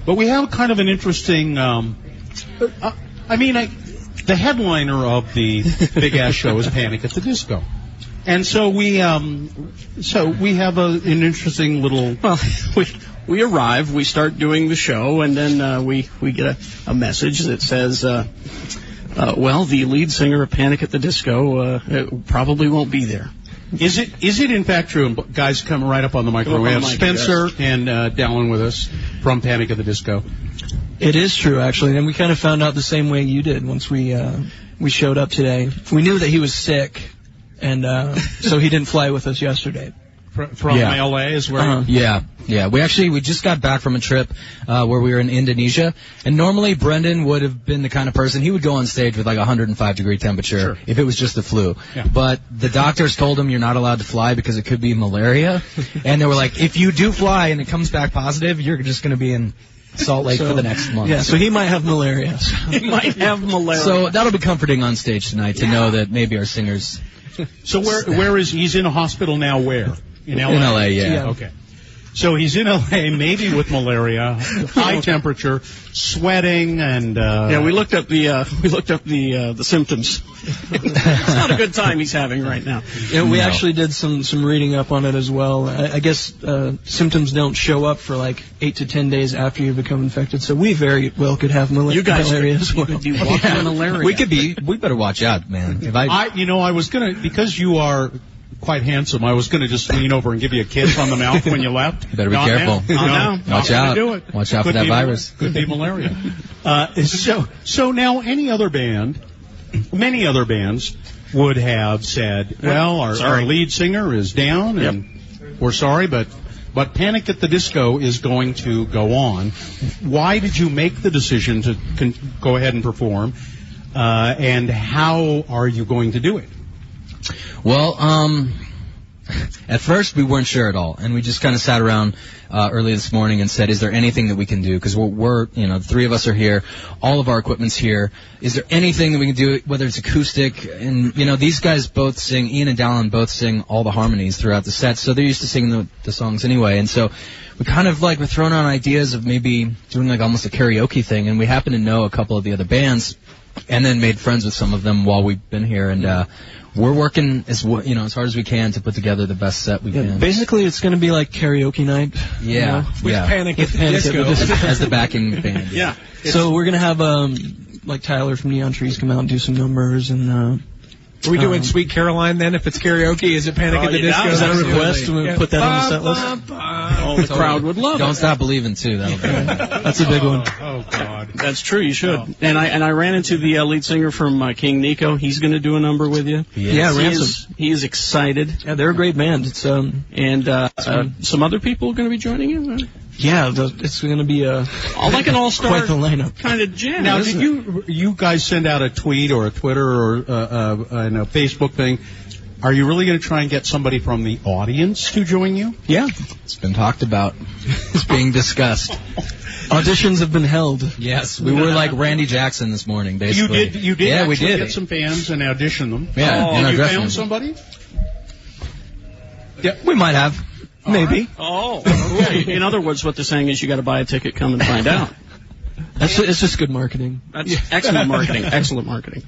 But we have kind of an interesting, the headliner of the Big Ass Show is Panic at the Disco. And so we have an interesting little... Well, we arrive, we start doing the show, and then we get a message that says, well, the lead singer of Panic at the Disco probably won't be there. Is it in fact true? And guys, come right up on the microphone. We have Spencer and Dallon with us from Panic at the Disco. It is true, actually, and we kind of found out the same way you did once we showed up today. We knew that he was sick, and so he didn't fly with us yesterday. From L.A. is where? Yeah. We just got back from a trip where we were in Indonesia, and normally Brendan would have been the kind of person, he would go on stage with like 105-degree temperature if it was just the flu. Yeah. But the doctors told him you're not allowed to fly because it could be malaria, and they were like, if you do fly and it comes back positive, you're just going to be in Salt Lake for the next month. Yeah, so he might have malaria. So that'll be comforting on stage tonight to know that maybe our singers... So where is he's in a hospital now? Where? In L.A.? In L.A., yeah. Okay. So he's in L.A., maybe with malaria, high temperature, sweating, and... Yeah, we looked up the symptoms. It's not a good time he's having right now. Yeah, we actually did some reading up on it as well. I guess symptoms don't show up for like 8 to 10 days after you become infected, so we very well could have malaria as well. You could be walking malaria. We better watch out, man. I was going to, because you are... quite handsome. I was going to just lean over and give you a kiss on the mouth when you left. You better be careful. Watch out. Do it. Watch out for that virus. Could be malaria. So now many other bands would have said, well, our lead singer is down, and we're sorry, but Panic at the Disco is going to go on. Why did you make the decision to go ahead and perform, and how are you going to do it? Well, at first we weren't sure at all, and we just kind of sat around early this morning and said, is there anything that we can do? Because we're the three of us are here, all of our equipment's here. Is there anything that we can do, whether it's acoustic? And, these guys both sing, Ian and Dallon both sing all the harmonies throughout the set, so they're used to singing the songs anyway. And so we kind of were throwing out ideas of maybe doing almost a karaoke thing, and we happen to know a couple of the other bands, and then made friends with some of them while we've been here, and we're working as hard as we can to put together the best set we can. Basically, it's going to be like karaoke night. Yeah. With Panic at the Disco as the backing band. Yeah. So we're going to have Tyler from Neon Trees come out and do some numbers, and are we doing Sweet Caroline then? If it's karaoke, is it Panic at the Disco? Is that a request? We put that on the set list. The crowd would love it. Don't Stop Believing too. That's a big one. Oh God, that's true. You should. Oh. And I ran into the lead singer from King Nico. He's going to do a number with you. Yeah, Ransom. He is excited. Yeah, they're a great band. It's and some other people are going to be joining you. Yeah, it's going to be like an all-star quite the lineup. kind of jam. Now, did you guys send out a tweet or a Twitter or a Facebook thing? Are you really going to try and get somebody from the audience to join you? Yeah, it's been talked about. It's being discussed. Auditions have been held. Yes, we were like Randy Jackson this morning, basically. You did. Yeah, we did. Get some fans and audition them. Yeah, you found somebody? Yeah, we might have. Maybe. Right. Oh. Okay. In other words, what they're saying is you got to buy a ticket, come and find out. It's just good marketing. That's excellent marketing. Excellent marketing.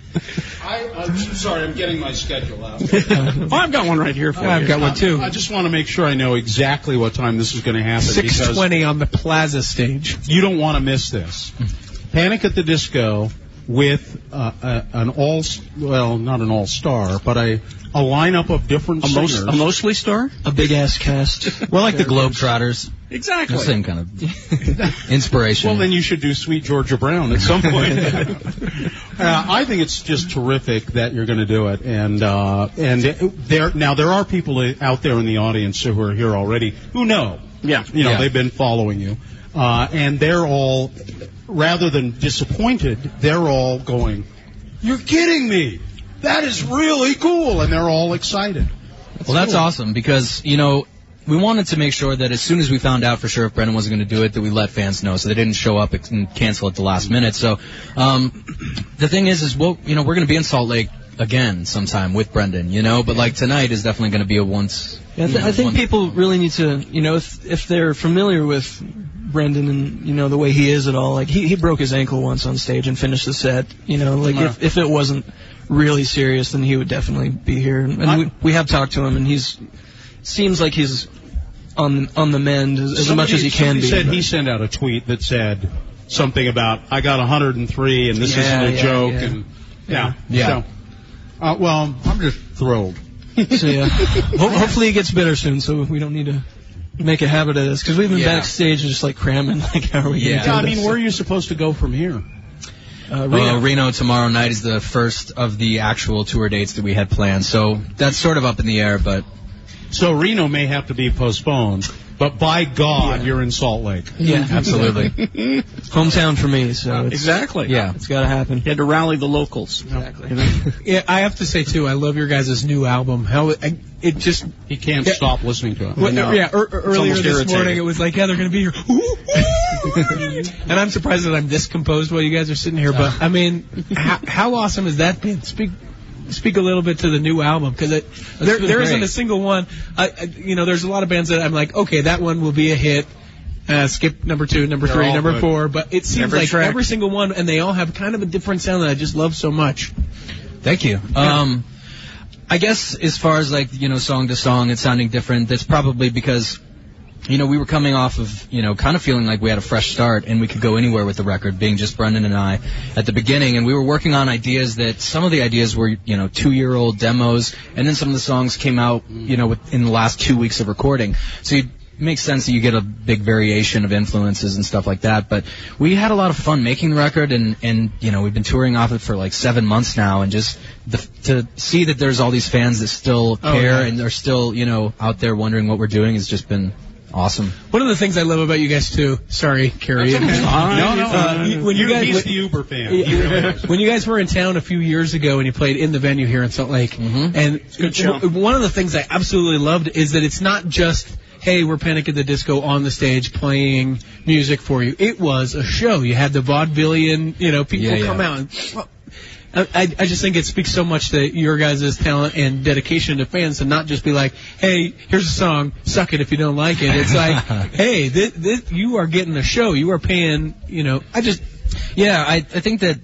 I'm sorry, I'm getting my schedule out. I've got one right here for you. I've got one too. I just want to make sure I know exactly what time this is going to happen. 6:20 on the Plaza stage. You don't want to miss this. Panic at the Disco with not an all-star, but a lineup of different singers. A mostly star? A big-ass cast. We're like the Globetrotters. Exactly. The same kind of inspiration. Well, then you should do Sweet Georgia Brown at some point. I think it's just terrific that you're going to do it. And there are people out there in the audience who are here already who know. Yeah. They've been following you. And they're all, rather than disappointed, they're all going, "You're kidding me! That is really cool!" And they're all excited. That's awesome because, we wanted to make sure that as soon as we found out for sure if Brendan wasn't going to do it, that we let fans know so they didn't show up and cancel at the last minute. So the thing is we're going to be in Salt Lake again sometime with Brendan, but tonight is definitely going to be a once. Yeah, I think people really need to, if they're familiar with Brendan and, you know, the way he is at all. Like, he broke his ankle once on stage and finished the set. You know, like, if it wasn't really serious, then he would definitely be here. And we have talked to him, and seems like he's on the mend as much as he can be. He sent out a tweet that said something about, I got 103 and this isn't a joke. Yeah. And So, well, I'm just thrilled. So hopefully he gets better soon, so we don't need to make a habit of this, because we've been backstage just like cramming, like, how are we going to do this? Where are you supposed to go from here? Reno tomorrow night is the first of the actual tour dates that we had planned, so that's sort of up in the air, but... So Reno may have to be postponed, but by God, you're in Salt Lake. Yeah, absolutely. Hometown for me, so exactly. Yeah, it's got to happen. You had to rally the locals. Exactly. Yeah, I have to say too, I love your guys' new album. He can't stop listening to it. Earlier this morning it was like, they're going to be here. And I'm surprised that I'm this composed while you guys are sitting here. But I mean, how awesome has that been? Speak a little bit to the new album, because there isn't a single one. There's a lot of bands that I'm like, okay, that one will be a hit. Skip number 2, number 3, number 4, but it seems like every single one, and they all have kind of a different sound that I just love so much. Thank you. I guess as far as like, song to song, it's sounding different. That's probably because, we were coming off of, kind of feeling like we had a fresh start and we could go anywhere with the record, being just Brendan and I at the beginning. And we were working on ideas that some of the ideas were, 2-year-old demos. And then some of the songs came out, in the last 2 weeks of recording. So it makes sense that you get a big variation of influences and stuff like that. But we had a lot of fun making the record, and we've been touring off it for like 7 months now, and just to see that there's all these fans that still care and are still, out there wondering what we're doing has just been awesome. One of the things I love about you guys too. Sorry, Carrie. No. He's the Uber fan. When you guys were in town a few years ago and you played in the venue here in Salt Lake, and good show. One of the things I absolutely loved is that it's not just, hey, we're Panic at the Disco on the stage playing music for you. It was a show. You had the vaudevillian, people come out. And, I just think it speaks so much to your guys' talent and dedication to fans to not just be like, hey, here's a song, suck it if you don't like it. It's like, hey, this, you are getting a show. You are paying, I think that,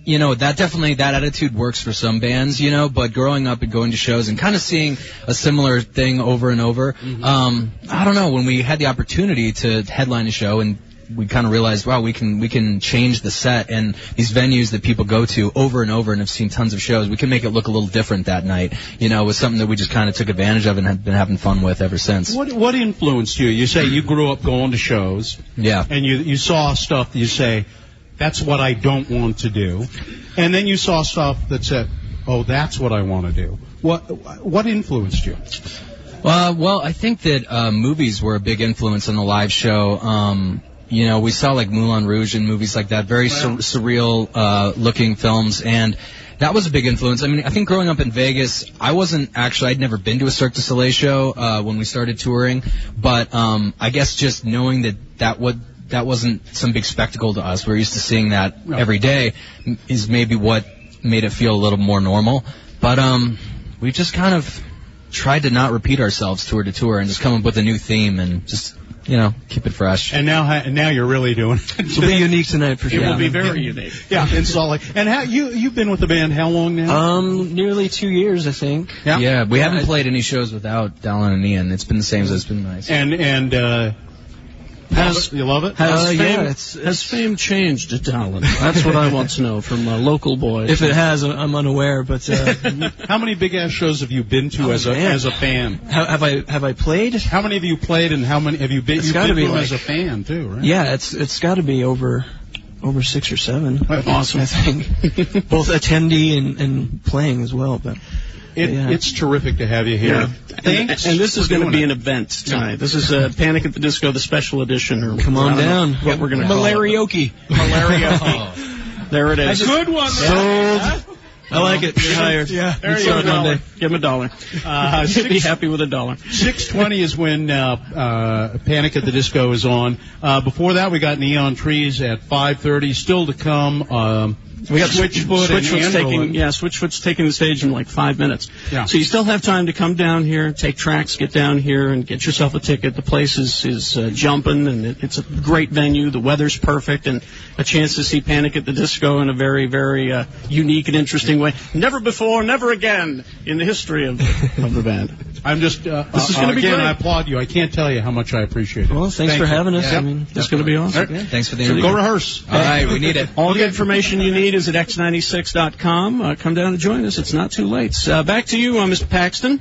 that attitude works for some bands, but growing up and going to shows and kind of seeing a similar thing over and over, I don't know, when we had the opportunity to headline a show and we kind of realized, wow, we can change the set, and these venues that people go to over and over and have seen tons of shows, we can make it look a little different that night. Was something that we just kind of took advantage of and have been having fun with ever since. What influenced you? You say you grew up going to shows. Yeah. And you saw stuff that you say, that's what I don't want to do. And then you saw stuff that said, oh, that's what I want to do. What influenced you? Well, I think that movies were a big influence on the live show. We saw like Moulin Rouge and movies like that, very surreal looking films, and that was a big influence. I mean, I think growing up in Vegas, I'd never been to a Cirque du Soleil show when we started touring, but I guess just knowing that wasn't some big spectacle to us, we're used to seeing that every day, is maybe what made it feel a little more normal. But we just kind of tried to not repeat ourselves tour to tour and just come up with a new theme and just keep it fresh. And now you're really doing it. It'll be unique tonight for sure. It will be very unique. Yeah, in Salt Lake. And you've been with the band how long now? Nearly 2 years, I think. Yeah, we haven't played any shows without Dallon and Ian. It's been the same, so it's been nice. And you love it? Has fame changed at Dallon? That's what I want to know from local boys. If it has, I'm unaware. But how many big ass shows have you been to as a fan? Have I played? How many have you played, and how many have you been? You've been to as a fan too, right? Yeah, it's got to be over 6 or 7. Awesome, I think. Both attendee and playing as well, but. It's terrific to have you here. Yeah. Thanks. And this is going to be an event tonight. This is Panic at the Disco, the special edition. Come on down. What we're going to call it. Malarioke. There it is. Good one. Sold. I like it. You're hired. Yeah. There you go. Give him $1. He'll be happy with $1. 6:20 is when Panic at the Disco is on. Before that, we got Neon Trees at 5:30. Still to come. We got Switchfoot's taking the stage in like 5 minutes. Yeah. So you still have time to come down here, take tracks, get down here, and get yourself a ticket. The place is jumping, and it's a great venue. The weather's perfect, and a chance to see Panic at the Disco in a very, very unique and interesting way. Never before, never again in the history of the band. I'm just this is going to be great. I applaud you. I can't tell you how much I appreciate it. Well, thanks for having us. Yeah. I mean, it's going to be awesome. Right. Thanks for the So interview. go rehearse. All right, we need it. All the information you need is at x96.com. Come down and join us. It's not too late. Back to you, Mr. Paxton.